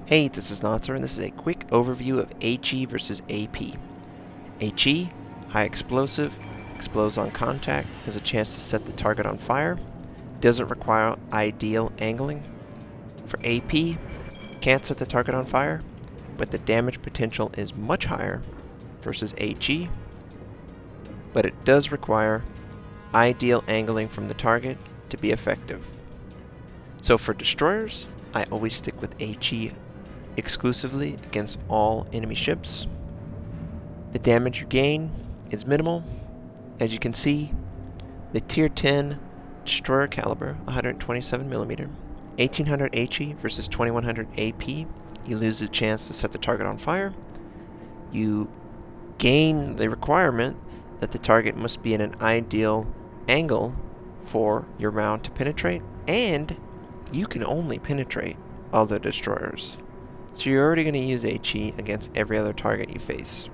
Hey, this is Notser, and this is a quick overview of HE versus AP. HE, high explosive, explodes on contact, has a chance to set the target on fire, doesn't require ideal angling. For AP, can't set the target on fire, but the damage potential is much higher versus HE, but it does require ideal angling from the target to be effective. So for destroyers, I always stick with HE exclusively against all enemy ships. The damage you gain is minimal. As you can see, the tier 10 destroyer caliber, 127mm, 1800 HE versus 2100 AP. You lose the chance to set the target on fire. You gain the requirement that the target must be in an ideal angle for your round to penetrate, and you can only penetrate other destroyers. So you're already going to use HE against every other target you face.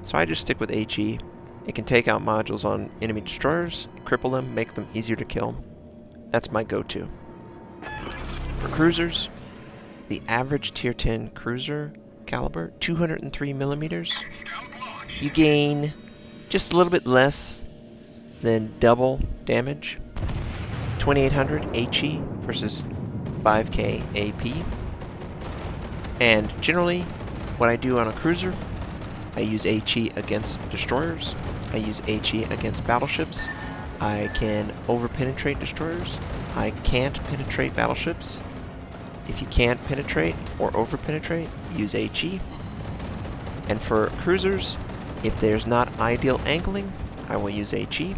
So I just stick with HE. It can take out modules on enemy destroyers, cripple them, make them easier to kill. That's my go-to. For cruisers, the average tier 10 cruiser caliber, 203mm. You gain just a little bit less than double damage. 2800 HE versus 5k AP. And generally, what I do on a cruiser, I use HE against destroyers. I use HE against battleships. I can over-penetrate destroyers. I can't penetrate battleships. If you can't penetrate or over-penetrate, use HE. And for cruisers, if there's not ideal angling, I will use HE.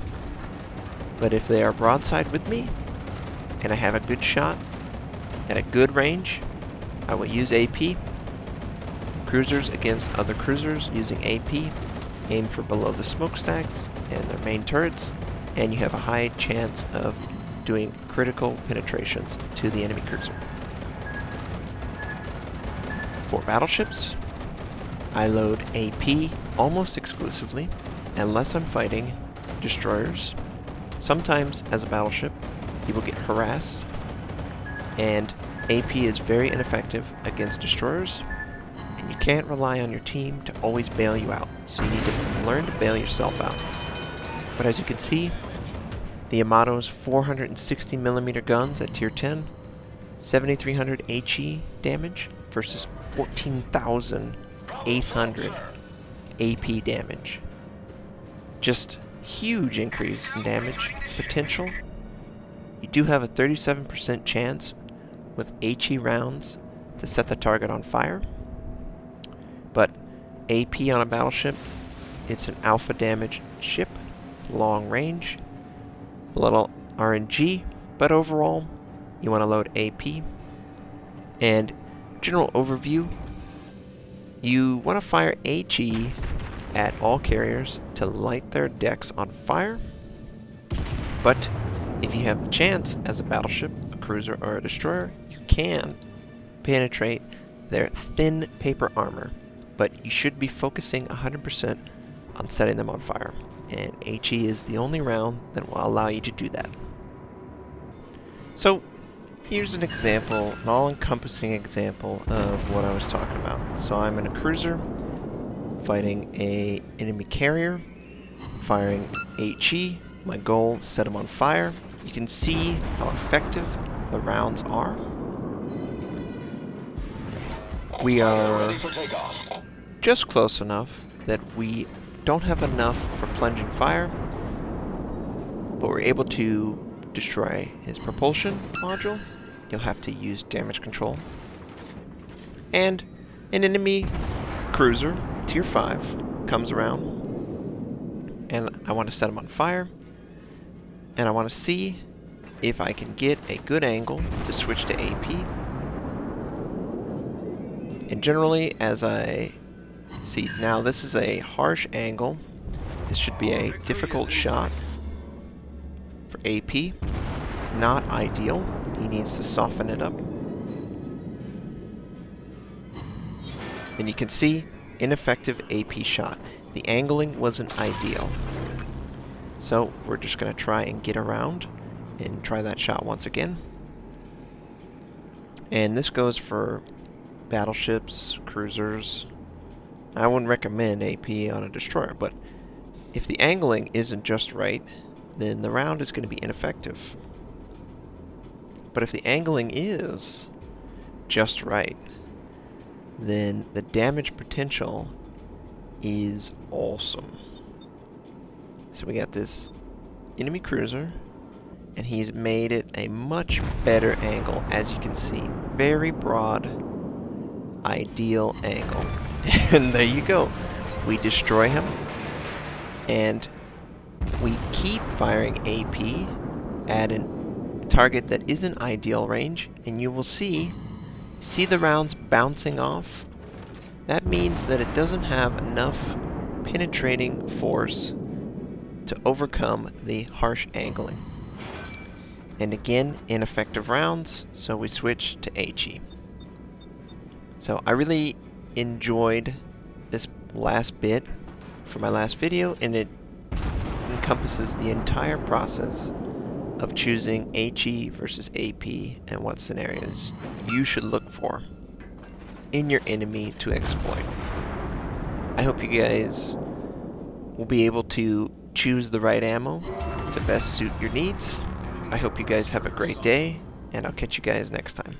But if they are broadside with me, and I have a good shot at a good range, I will use AP. Cruisers against other cruisers using AP. Aim for below the smokestacks and their main turrets, and you have a high chance of doing critical penetrations to the enemy cruiser. For battleships, I load AP almost exclusively, unless I'm fighting destroyers. Sometimes, as a battleship, you will get harassed, and AP is very ineffective against destroyers, and you can't rely on your team to always bail you out, so you need to learn to bail yourself out. But as you can see, the Yamato's 460mm guns at tier 10, 7300 HE damage versus 14,800 AP damage. Just huge increase in damage potential. You do have a 37% chance with HE rounds to set the target on fire, but AP on a battleship, it's an alpha damage ship, long range, a little RNG, but overall you want to load AP. And general overview, you want to fire HE at all carriers to light their decks on fire, but if you have the chance as a battleship, a cruiser, or a destroyer, you can penetrate their thin paper armor, but you should be focusing 100% on setting them on fire, and HE is the only round that will allow you to do that. So here's an example, an all-encompassing example of what I was talking about. So I'm in a cruiser fighting an enemy carrier, firing HE. My goal, set them on fire. You can see how effective the rounds are. We are just close enough that we don't have enough for plunging fire, but we're able to destroy his propulsion module. You'll have to use damage control. And an enemy cruiser, tier 5, comes around, and I want to set him on fire, and I want to see if I can get a good angle to switch to AP. And generally, as I see now, this is a harsh angle. This should be a difficult shot for AP. Not ideal. He needs to soften it up. And you can see, ineffective AP shot. The angling wasn't ideal. So we're just going to try and get around and try that shot once again. And this goes for battleships, cruisers. I wouldn't recommend AP on a destroyer, but if the angling isn't just right, then the round is going to be ineffective. But if the angling is just right, then the damage potential is awesome. So we got this enemy cruiser, and he's made it a much better angle, as you can see. Very broad, ideal angle. And there you go. We destroy him, and we keep firing AP at a target that isn't ideal range, and you will see the rounds bouncing off? That means that it doesn't have enough penetrating force to overcome the harsh angling. And again, ineffective rounds, so we switch to HE. So I really enjoyed this last bit for my last video, and it encompasses the entire process of choosing HE versus AP and what scenarios you should look for in your enemy to exploit. I hope you guys will be able to choose the right ammo to best suit your needs. I hope you guys have a great day, and I'll catch you guys next time.